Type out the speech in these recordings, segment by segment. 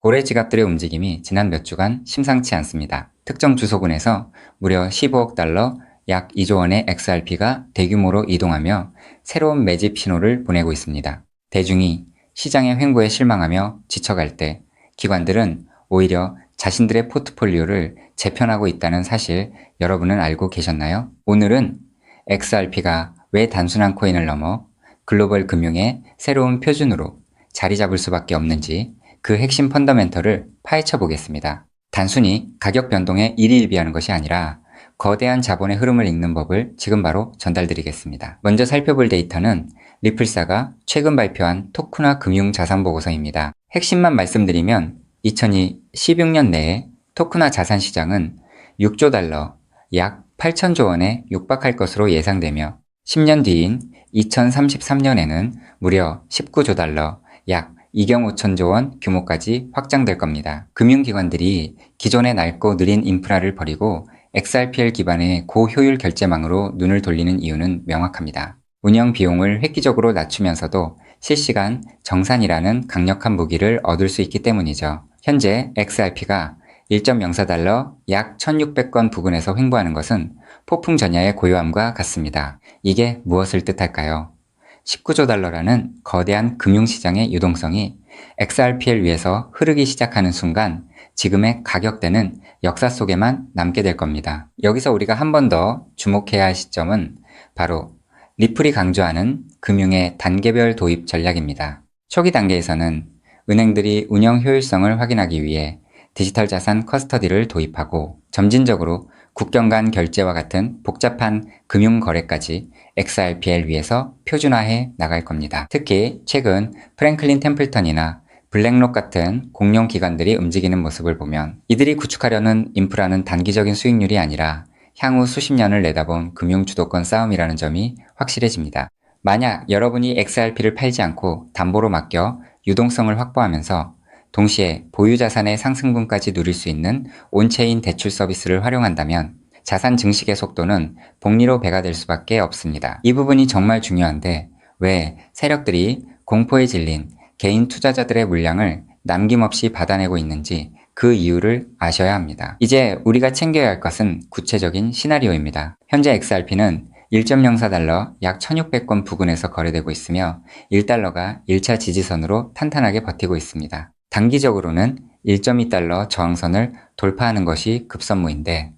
고래 지갑들의 움직임이 지난 몇 주간 심상치 않습니다. 특정 주소군에서 무려 15억 달러, 약 2조 원의 XRP가 대규모로 이동하며 새로운 매집 신호를 보내고 있습니다. 대중이 시장의 횡보에 실망하며 지쳐갈 때 기관들은 오히려 자신들의 포트폴리오를 재편하고 있다는 사실 여러분은 알고 계셨나요? 오늘은 XRP가 왜 단순한 코인을 넘어 글로벌 금융의 새로운 표준으로 자리 잡을 수밖에 없는지 그 핵심 펀더멘털을 파헤쳐 보겠습니다. 단순히 가격 변동에 일희일비하는 것이 아니라 거대한 자본의 흐름을 읽는 법을 지금 바로 전달드리겠습니다. 먼저 살펴볼 데이터는 리플사가 최근 발표한 토크나 금융자산보고서입니다. 핵심만 말씀드리면 2016년 내에 토크나 자산 시장은 6조 달러, 약 8천조 원에 육박할 것으로 예상되며 10년 뒤인 2033년에는 무려 19조 달러, 약 2경 5천조 원 규모까지 확장될 겁니다. 금융기관들이 기존의 낡고 느린 인프라를 버리고 XRPL 기반의 고효율 결제망으로 눈을 돌리는 이유는 명확합니다. 운영 비용을 획기적으로 낮추면서도 실시간 정산이라는 강력한 무기를 얻을 수 있기 때문이죠. 현재 XRP가 1.04달러 약 1600건 부근에서 횡보하는 것은 폭풍전야의 고요함과 같습니다. 이게 무엇을 뜻할까요? 19조 달러라는 거대한 금융시장의 유동성이 XRPL 위에서 흐르기 시작하는 순간 지금의 가격대는 역사 속에만 남게 될 겁니다. 여기서 우리가 한 번 더 주목해야 할 시점은 바로 리플이 강조하는 금융의 단계별 도입 전략입니다. 초기 단계에서는 은행들이 운영 효율성을 확인하기 위해 디지털 자산 커스터디를 도입하고 점진적으로 국경 간 결제와 같은 복잡한 금융 거래까지 XRPL 위에서 표준화해 나갈 겁니다. 특히 최근 프랭클린 템플턴이나 블랙록 같은 공룡 기관들이 움직이는 모습을 보면 이들이 구축하려는 인프라는 단기적인 수익률이 아니라 향후 수십 년을 내다본 금융 주도권 싸움이라는 점이 확실해집니다. 만약 여러분이 XRP를 팔지 않고 담보로 맡겨 유동성을 확보하면서 동시에 보유 자산의 상승분까지 누릴 수 있는 온체인 대출 서비스를 활용한다면 자산 증식의 속도는 복리로 배가 될 수밖에 없습니다. 이 부분이 정말 중요한데 왜 세력들이 공포에 질린 개인 투자자들의 물량을 남김없이 받아내고 있는지 그 이유를 아셔야 합니다. 이제 우리가 챙겨야 할 것은 구체적인 시나리오입니다. 현재 XRP는 1.04달러 약 1600건 부근에서 거래되고 있으며 1달러가 1차 지지선으로 탄탄하게 버티고 있습니다. 단기적으로는 1.2달러 저항선을 돌파하는 것이 급선무인데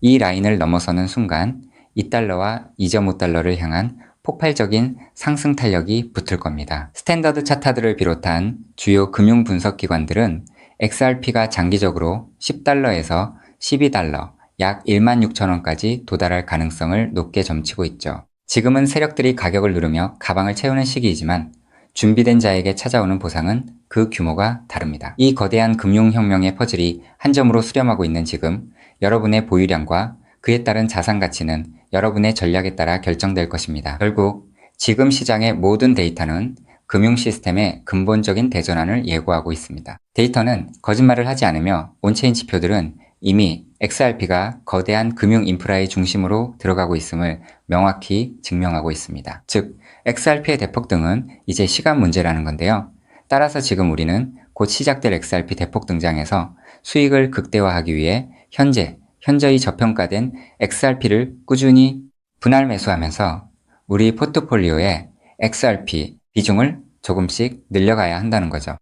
이 라인을 넘어서는 순간 2달러와 2.5달러를 향한 폭발적인 상승 탄력이 붙을 겁니다. 스탠더드 차트들을 비롯한 주요 금융 분석 기관들은 XRP가 장기적으로 10달러에서 12달러, 약 16,000원까지 도달할 가능성을 높게 점치고 있죠. 지금은 세력들이 가격을 누르며 가방을 채우는 시기이지만 준비된 자에게 찾아오는 보상은 그 규모가 다릅니다. 이 거대한 금융혁명의 퍼즐이 한 점으로 수렴하고 있는 지금 여러분의 보유량과 그에 따른 자산 가치는 여러분의 전략에 따라 결정될 것입니다. 결국 지금 시장의 모든 데이터는 금융 시스템의 근본적인 대전환을 예고하고 있습니다. 데이터는 거짓말을 하지 않으며 온체인 지표들은 이미 XRP가 거대한 금융 인프라의 중심으로 들어가고 있음을 명확히 증명하고 있습니다. 즉, XRP의 대폭등은 이제 시간 문제라는 건데요. 따라서 지금 우리는 곧 시작될 XRP 대폭 등장에서 수익을 극대화하기 위해 현저히 저평가된 XRP를 꾸준히 분할 매수하면서 우리 포트폴리오에 XRP 비중을 조금씩 늘려가야 한다는 거죠.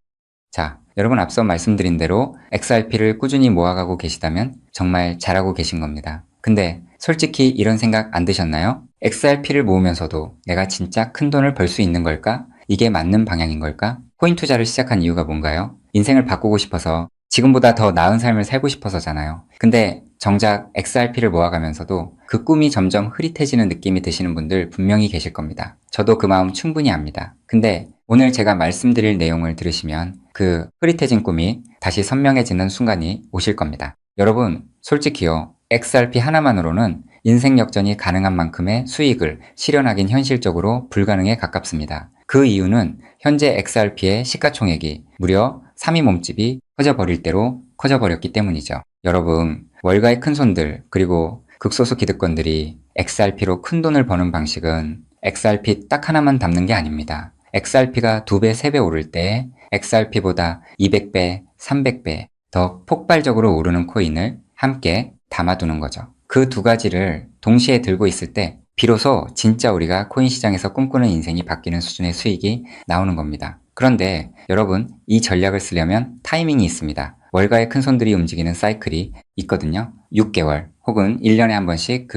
자, 여러분 앞서 말씀드린 대로 XRP를 꾸준히 모아가고 계시다면 정말 잘하고 계신 겁니다. 근데 솔직히 이런 생각 안 드셨나요? XRP를 모으면서도 내가 진짜 큰 돈을 벌 수 있는 걸까? 이게 맞는 방향인 걸까? 코인 투자를 시작한 이유가 뭔가요? 인생을 바꾸고 싶어서 지금보다 더 나은 삶을 살고 싶어서잖아요. 근데 정작 XRP를 모아가면서도 그 꿈이 점점 흐릿해지는 느낌이 드시는 분들 분명히 계실 겁니다. 저도 그 마음 충분히 압니다. 근데 오늘 제가 말씀드릴 내용을 들으시면 그 흐릿해진 꿈이 다시 선명해지는 순간이 오실 겁니다. 여러분, 솔직히요. XRP 하나만으로는 인생 역전이 가능한 만큼의 수익을 실현하긴 현실적으로 불가능에 가깝습니다. 그 이유는 현재 XRP의 시가총액이 무려 3위 몸집이 커져버릴 대로 커져버렸기 때문이죠. 여러분, 월가의 큰손들 그리고 극소수 기득권들이 XRP로 큰 돈을 버는 방식은 XRP 딱 하나만 담는 게 아닙니다. XRP가 2배, 3배 오를 때 XRP보다 200배, 300배 더 폭발적으로 오르는 코인을 함께 담아두는 거죠. 그 두 가지를 동시에 들고 있을 때 비로소 진짜 우리가 코인 시장에서 꿈꾸는 인생이 바뀌는 수준의 수익이 나오는 겁니다. 그런데 여러분, 이 전략을 쓰려면 타이밍이 있습니다. 월가의 큰손들이 움직이는 사이클이 있거든요. 6개월 혹은 1년에 한 번씩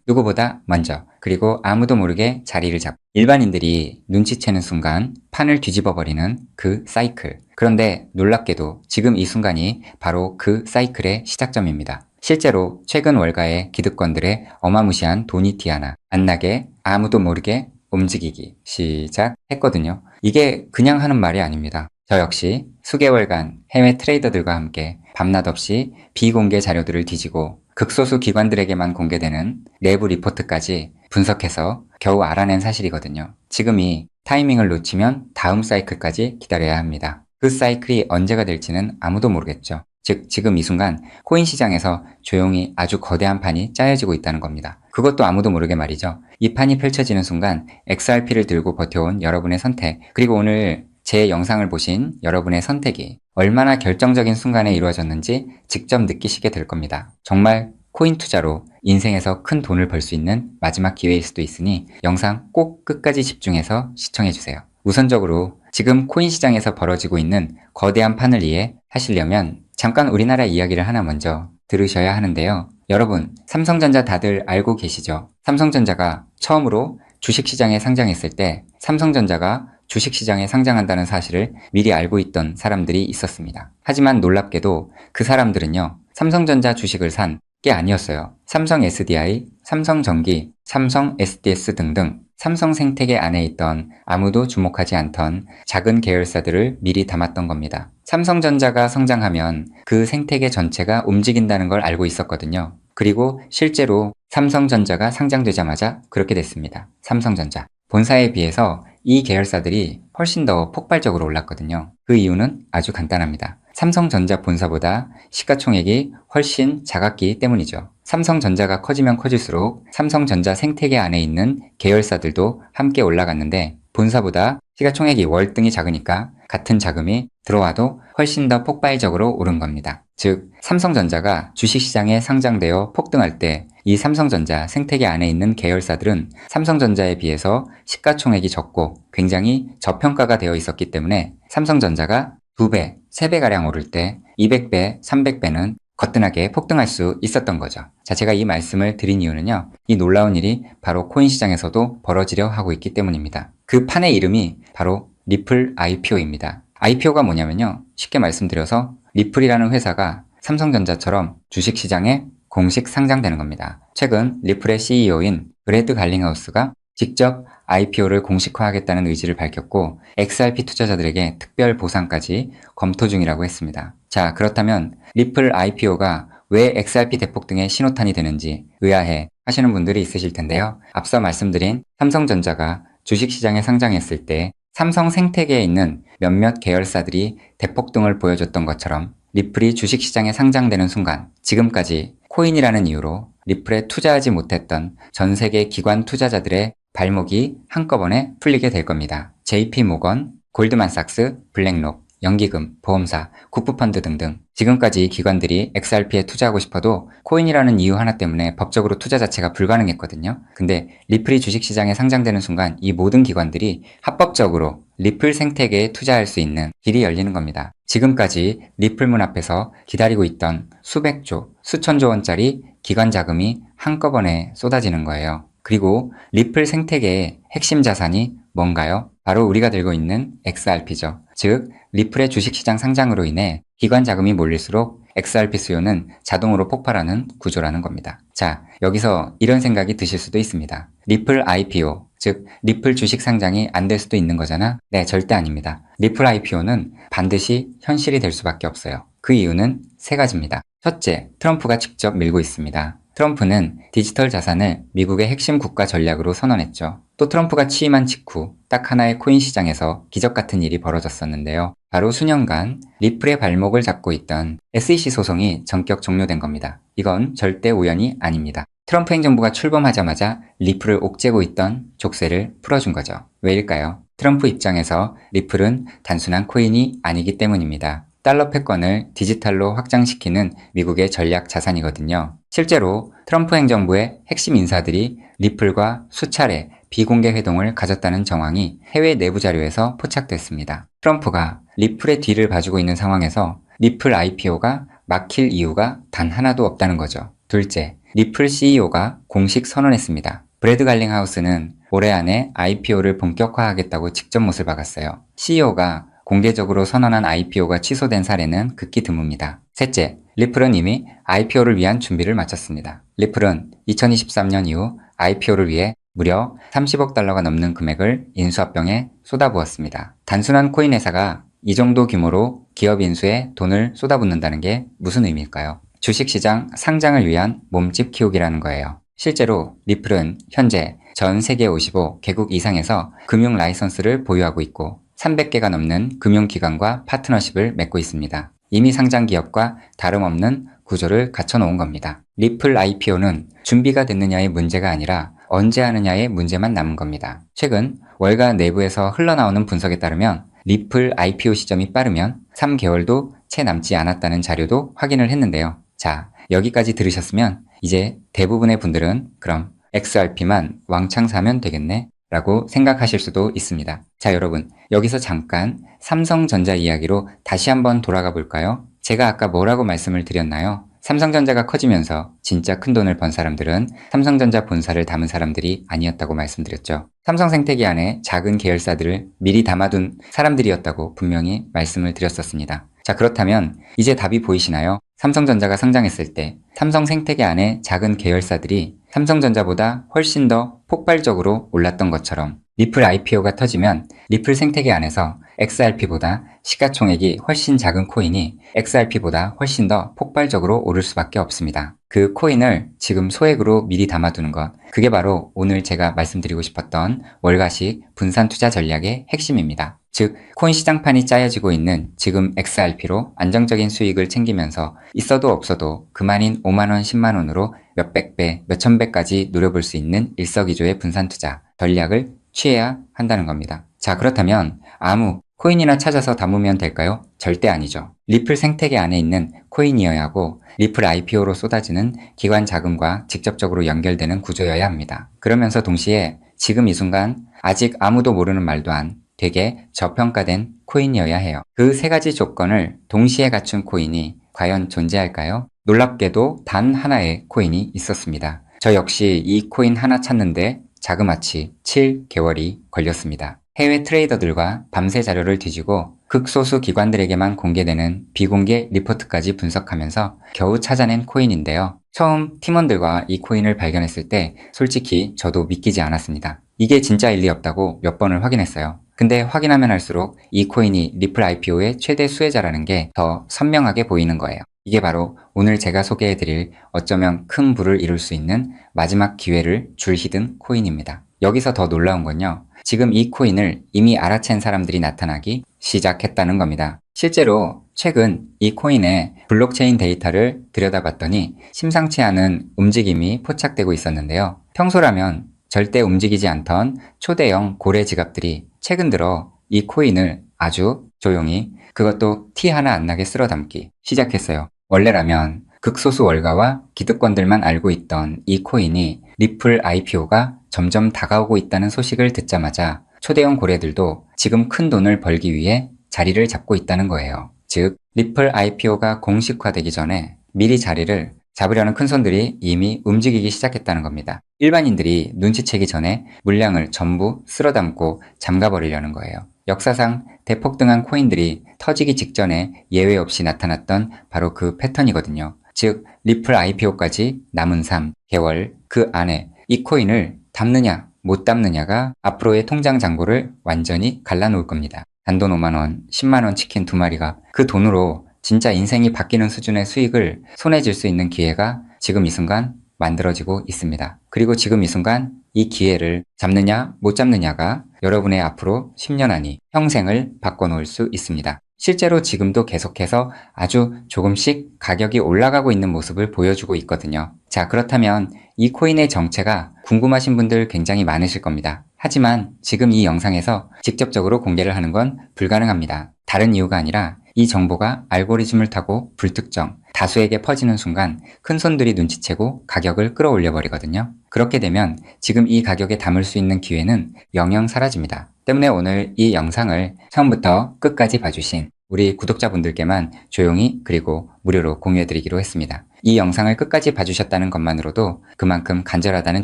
누구보다 먼저, 그리고 아무도 모르게 자리를 잡고 일반인들이 눈치채는 순간 판을 뒤집어 버리는 그 사이클. 그런데 놀랍게도 지금 이 순간이 바로 그 사이클의 시작점입니다. 실제로 최근 월가의 기득권들의 어마무시한 돈이 하나 안 나게 아무도 모르게 움직이기 시작했거든요. 이게 그냥 하는 말이 아닙니다. 저 역시 수개월간 해외 트레이더들과 함께 밤낮 없이 비공개 자료들을 뒤지고 극소수 기관들에게만 공개되는 내부 리포트까지 분석해서 겨우 알아낸 사실이거든요. 지금이 타이밍을 놓치면 다음 사이클까지 기다려야 합니다. 그 사이클이 언제가 될지는 아무도 모르겠죠. 즉 지금 이 순간 코인 시장에서 조용히 아주 거대한 판이 짜여지고 있다는 겁니다. 그것도 아무도 모르게 말이죠. 이 판이 펼쳐지는 순간 XRP를 들고 버텨온 여러분의 선택, 그리고 오늘 제 영상을 보신 여러분의 선택이 얼마나 결정적인 순간에 이루어졌는지 직접 느끼시게 될 겁니다. 정말 코인 투자로 인생에서 큰 돈을 벌 수 있는 마지막 기회일 수도 있으니 영상 꼭 끝까지 집중해서 시청해주세요. 우선적으로 지금 코인 시장에서 벌어지고 있는 거대한 판을 이해하시려면 잠깐 우리나라 이야기를 하나 먼저 들으셔야 하는데요. 여러분, 삼성전자 다들 알고 계시죠? 삼성전자가 처음으로 주식시장에 상장했을 때 삼성전자가 주식시장에 상장한다는 사실을 미리 알고 있던 사람들이 있었습니다. 하지만 놀랍게도 그 사람들은요, 삼성전자 주식을 산 게 아니었어요. 삼성 SDI, 삼성전기, 삼성 SDS 등등 삼성 생태계 안에 있던 아무도 주목하지 않던 작은 계열사들을 미리 담았던 겁니다. 삼성전자가 성장하면 그 생태계 전체가 움직인다는 걸 알고 있었거든요. 그리고 실제로 삼성전자가 상장되자마자 그렇게 됐습니다. 삼성전자. 본사에 비해서 이 계열사들이 훨씬 더 폭발적으로 올랐거든요. 그 이유는 아주 간단합니다. 삼성전자 본사보다 시가총액이 훨씬 작았기 때문이죠. 삼성전자가 커지면 커질수록 삼성전자 생태계 안에 있는 계열사들도 함께 올라갔는데 본사보다 시가총액이 월등히 작으니까 같은 자금이 들어와도 훨씬 더 폭발적으로 오른 겁니다. 즉, 삼성전자가 주식시장에 상장되어 폭등할 때 이 삼성전자 생태계 안에 있는 계열사들은 삼성전자에 비해서 시가총액이 적고 굉장히 저평가가 되어 있었기 때문에 삼성전자가 2배, 3배가량 오를 때 200배, 300배는 거뜬하게 폭등할 수 있었던 거죠. 자, 제가 이 말씀을 드린 이유는요, 이 놀라운 일이 바로 코인 시장에서도 벌어지려 하고 있기 때문입니다. 그 판의 이름이 바로 리플 IPO입니다. IPO가 뭐냐면요, 쉽게 말씀드려서 리플이라는 회사가 삼성전자처럼 주식시장에 공식 상장되는 겁니다. 최근 리플의 CEO인 브래드 갈링하우스가 직접 IPO를 공식화하겠다는 의지를 밝혔고 XRP 투자자들에게 특별 보상까지 검토 중이라고 했습니다. 자, 그렇다면 리플 IPO가 왜 XRP 대폭등의 신호탄이 되는지 의아해 하시는 분들이 있으실 텐데요. 앞서 말씀드린 삼성전자가 주식시장에 상장했을 때 삼성 생태계에 있는 몇몇 계열사들이 대폭등을 보여줬던 것처럼 리플이 주식시장에 상장되는 순간 지금까지 코인이라는 이유로 리플에 투자하지 못했던 전 세계 기관 투자자들의 발목이 한꺼번에 풀리게 될 겁니다. JP모건, 골드만삭스, 블랙록, 연기금, 보험사, 국부펀드 등등 지금까지 기관들이 XRP에 투자하고 싶어도 코인이라는 이유 하나 때문에 법적으로 투자 자체가 불가능했거든요. 근데 리플이 주식시장에 상장되는 순간 이 모든 기관들이 합법적으로 리플 생태계에 투자할 수 있는 길이 열리는 겁니다. 지금까지 리플 문 앞에서 기다리고 있던 수백조, 수천조 원짜리 기관 자금이 한꺼번에 쏟아지는 거예요. 그리고 리플 생태계의 핵심 자산이 뭔가요? 바로 우리가 들고 있는 XRP죠. 즉, 리플의 주식시장 상장으로 인해 기관 자금이 몰릴수록 XRP 수요는 자동으로 폭발하는 구조라는 겁니다. 자, 여기서 이런 생각이 드실 수도 있습니다. 리플 IPO, 즉 리플 주식 상장이 안 될 수도 있는 거잖아? 네, 절대 아닙니다. 리플 IPO는 반드시 현실이 될 수밖에 없어요. 그 이유는 세 가지입니다. 첫째, 트럼프가 직접 밀고 있습니다. 트럼프는 디지털 자산을 미국의 핵심 국가 전략으로 선언했죠. 또 트럼프가 취임한 직후 딱 하나의 코인 시장에서 기적 같은 일이 벌어졌었는데요. 바로 수년간 리플의 발목을 잡고 있던 SEC 소송이 전격 종료된 겁니다. 이건 절대 우연이 아닙니다. 트럼프 행정부가 출범하자마자 리플을 옥죄고 있던 족쇄를 풀어준 거죠. 왜일까요? 트럼프 입장에서 리플은 단순한 코인이 아니기 때문입니다. 달러 패권을 디지털로 확장시키는 미국의 전략 자산이거든요. 실제로 트럼프 행정부의 핵심 인사들이 리플과 수차례 비공개 회동을 가졌다는 정황이 해외 내부 자료에서 포착됐습니다. 트럼프가 리플의 뒤를 봐주고 있는 상황에서 리플 IPO가 막힐 이유가 단 하나도 없다는 거죠. 둘째, 리플 CEO가 공식 선언했습니다. 브래드 갈링하우스는 올해 안에 IPO를 본격화하겠다고 직접 못을 박았어요. CEO가 공개적으로 선언한 IPO가 취소된 사례는 극히 드뭅니다. 셋째, 리플은 이미 IPO를 위한 준비를 마쳤습니다. 리플은 2023년 이후 IPO를 위해 무려 30억 달러가 넘는 금액을 인수합병에 쏟아부었습니다. 단순한 코인 회사가 이 정도 규모로 기업 인수에 돈을 쏟아붓는다는 게 무슨 의미일까요? 주식시장 상장을 위한 몸집 키우기라는 거예요. 실제로 리플은 현재 전 세계 55개국 이상에서 금융 라이선스를 보유하고 있고 300개가 넘는 금융기관과 파트너십을 맺고 있습니다. 이미 상장 기업과 다름없는 구조를 갖춰놓은 겁니다. 리플 IPO는 준비가 됐느냐의 문제가 아니라 언제 하느냐의 문제만 남은 겁니다. 최근 월가 내부에서 흘러나오는 분석에 따르면 리플 IPO 시점이 빠르면 3개월도 채 남지 않았다는 자료도 확인을 했는데요. 자, 여기까지 들으셨으면 이제 대부분의 분들은 그럼 XRP만 왕창 사면 되겠네 라고 생각하실 수도 있습니다. 자, 여러분, 여기서 잠깐 삼성전자 이야기로 다시 한번 돌아가 볼까요? 제가 아까 뭐라고 말씀을 드렸나요? 삼성전자가 커지면서 진짜 큰 돈을 번 사람들은 삼성전자 본사를 담은 사람들이 아니었다고 말씀드렸죠. 삼성생태계 안에 작은 계열사들을 미리 담아둔 사람들이었다고 분명히 말씀을 드렸었습니다. 자, 그렇다면 이제 답이 보이시나요? 삼성전자가 상장했을 때 삼성생태계 안에 작은 계열사들이 삼성전자보다 훨씬 더 폭발적으로 올랐던 것처럼 리플 IPO가 터지면 리플 생태계 안에서 XRP보다 시가총액이 훨씬 작은 코인이 XRP보다 훨씬 더 폭발적으로 오를 수밖에 없습니다. 그 코인을 지금 소액으로 미리 담아두는 것, 그게 바로 오늘 제가 말씀드리고 싶었던 월가식 분산 투자 전략의 핵심입니다. 즉, 코인 시장판이 짜여지고 있는 지금 XRP로 안정적인 수익을 챙기면서 있어도 없어도 그만인 5만원, 10만원으로 몇백 배, 몇천 배까지 노려볼 수 있는 일석이조의 분산 투자 전략을 취해야 한다는 겁니다. 자, 그렇다면 아무 코인이나 찾아서 담으면 될까요? 절대 아니죠. 리플 생태계 안에 있는 코인이어야 하고 리플 IPO로 쏟아지는 기관 자금과 직접적으로 연결되는 구조여야 합니다. 그러면서 동시에 지금 이 순간 아직 아무도 모르는 말도 안 되게 저평가된 코인이어야 해요. 그 세 가지 조건을 동시에 갖춘 코인이 과연 존재할까요? 놀랍게도 단 하나의 코인이 있었습니다. 저 역시 이 코인 하나 찾는데 자그마치 7개월이 걸렸습니다. 해외 트레이더들과 밤새 자료를 뒤지고 극소수 기관들에게만 공개되는 비공개 리포트까지 분석하면서 겨우 찾아낸 코인인데요. 처음 팀원들과 이 코인을 발견했을 때 솔직히 저도 믿기지 않았습니다. 이게 진짜일 리 없다고 몇 번을 확인했어요. 근데 확인하면 할수록 이 코인이 리플 IPO의 최대 수혜자라는 게 더 선명하게 보이는 거예요. 이게 바로 오늘 제가 소개해드릴 어쩌면 큰 부를 이룰 수 있는 마지막 기회를 줄히든 코인입니다. 여기서 더 놀라운 건요. 지금 이 코인을 이미 알아챈 사람들이 나타나기 시작했다는 겁니다. 실제로 최근 이 코인의 블록체인 데이터를 들여다봤더니 심상치 않은 움직임이 포착되고 있었는데요. 평소라면 절대 움직이지 않던 초대형 고래 지갑들이 최근 들어 이 코인을 아주 조용히 그것도 티 하나 안 나게 쓸어 담기 시작했어요. 원래라면 극소수 월가와 기득권들만 알고 있던 이 코인이 리플 IPO가 점점 다가오고 있다는 소식을 듣자마자 초대형 고래들도 지금 큰 돈을 벌기 위해 자리를 잡고 있다는 거예요. 즉, 리플 IPO가 공식화되기 전에 미리 자리를 잡으려는 큰손들이 이미 움직이기 시작했다는 겁니다. 일반인들이 눈치채기 전에 물량을 전부 쓸어담고 잠가버리려는 거예요. 역사상 대폭등한 코인들이 터지기 직전에 예외 없이 나타났던 바로 그 패턴이거든요. 즉, 리플 IPO까지 남은 3개월 그 안에 이 코인을 담느냐 못 담느냐가 앞으로의 통장 잔고를 완전히 갈라놓을 겁니다. 단돈 5만원, 10만원 치킨 2마리가 그 돈으로 진짜 인생이 바뀌는 수준의 수익을 손에 쥘 수 있는 기회가 지금 이 순간 만들어지고 있습니다. 그리고 지금 이 순간 이 기회를 잡느냐 못 잡느냐가 여러분의 앞으로 10년 안이 평생을 바꿔놓을 수 있습니다. 실제로 지금도 계속해서 아주 조금씩 가격이 올라가고 있는 모습을 보여주고 있거든요. 자, 그렇다면 이 코인의 정체가 궁금하신 분들 굉장히 많으실 겁니다. 하지만 지금 이 영상에서 직접적으로 공개를 하는 건 불가능합니다. 다른 이유가 아니라 이 정보가 알고리즘을 타고 불특정, 다수에게 퍼지는 순간 큰 손들이 눈치채고 가격을 끌어올려 버리거든요. 그렇게 되면 지금 이 가격에 담을 수 있는 기회는 영영 사라집니다. 때문에 오늘 이 영상을 처음부터 끝까지 봐주신 우리 구독자분들께만 조용히 그리고 무료로 공유해드리기로 했습니다. 이 영상을 끝까지 봐주셨다는 것만으로도 그만큼 간절하다는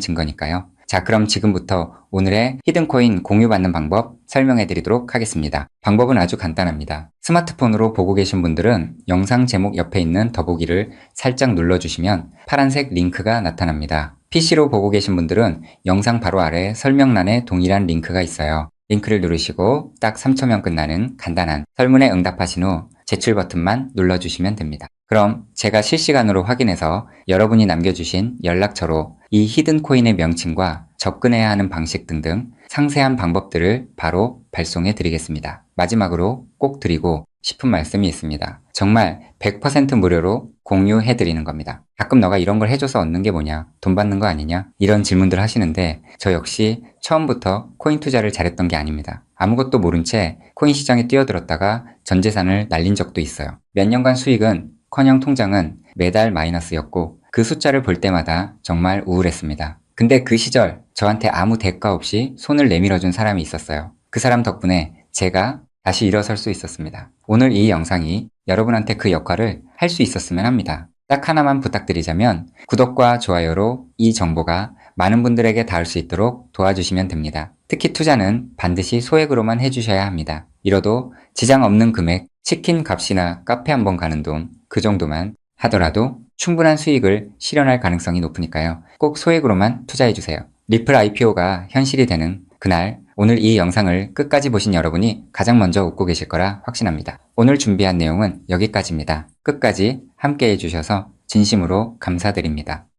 증거니까요. 자, 그럼 지금부터 오늘의 히든코인 공유받는 방법 설명해드리도록 하겠습니다. 방법은 아주 간단합니다. 스마트폰으로 보고 계신 분들은 영상 제목 옆에 있는 더보기를 살짝 눌러주시면 파란색 링크가 나타납니다. PC로 보고 계신 분들은 영상 바로 아래 설명란에 동일한 링크가 있어요. 링크를 누르시고 딱 3초면 끝나는 간단한 설문에 응답하신 후 제출 버튼만 눌러주시면 됩니다. 그럼 제가 실시간으로 확인해서 여러분이 남겨주신 연락처로 이 히든코인의 명칭과 접근해야 하는 방식 등등 상세한 방법들을 바로 발송해 드리겠습니다. 마지막으로 꼭 드리고 싶은 말씀이 있습니다. 정말 100% 무료로 공유해 드리는 겁니다. 가끔 너가 이런 걸 해줘서 얻는 게 뭐냐? 돈 받는 거 아니냐? 이런 질문들 하시는데 저 역시 처음부터 코인 투자를 잘했던 게 아닙니다. 아무것도 모른 채 코인 시장에 뛰어들었다가 전 재산을 날린 적도 있어요. 몇 년간 수익은 커녕 통장은 매달 마이너스였고 그 숫자를 볼 때마다 정말 우울했습니다. 근데 그 시절 저한테 아무 대가 없이 손을 내밀어준 사람이 있었어요. 그 사람 덕분에 제가 다시 일어설 수 있었습니다. 오늘 이 영상이 여러분한테 그 역할을 할 수 있었으면 합니다. 딱 하나만 부탁드리자면 구독과 좋아요로 이 정보가 많은 분들에게 닿을 수 있도록 도와주시면 됩니다. 특히 투자는 반드시 소액으로만 해주셔야 합니다. 이뤄도 지장 없는 금액, 치킨 값이나 카페 한번 가는 돈, 그 정도만 하더라도 충분한 수익을 실현할 가능성이 높으니까요. 꼭 소액으로만 투자해주세요. 리플 IPO가 현실이 되는 그날 오늘 이 영상을 끝까지 보신 여러분이 가장 먼저 웃고 계실 거라 확신합니다. 오늘 준비한 내용은 여기까지입니다. 끝까지 함께 해주셔서 진심으로 감사드립니다.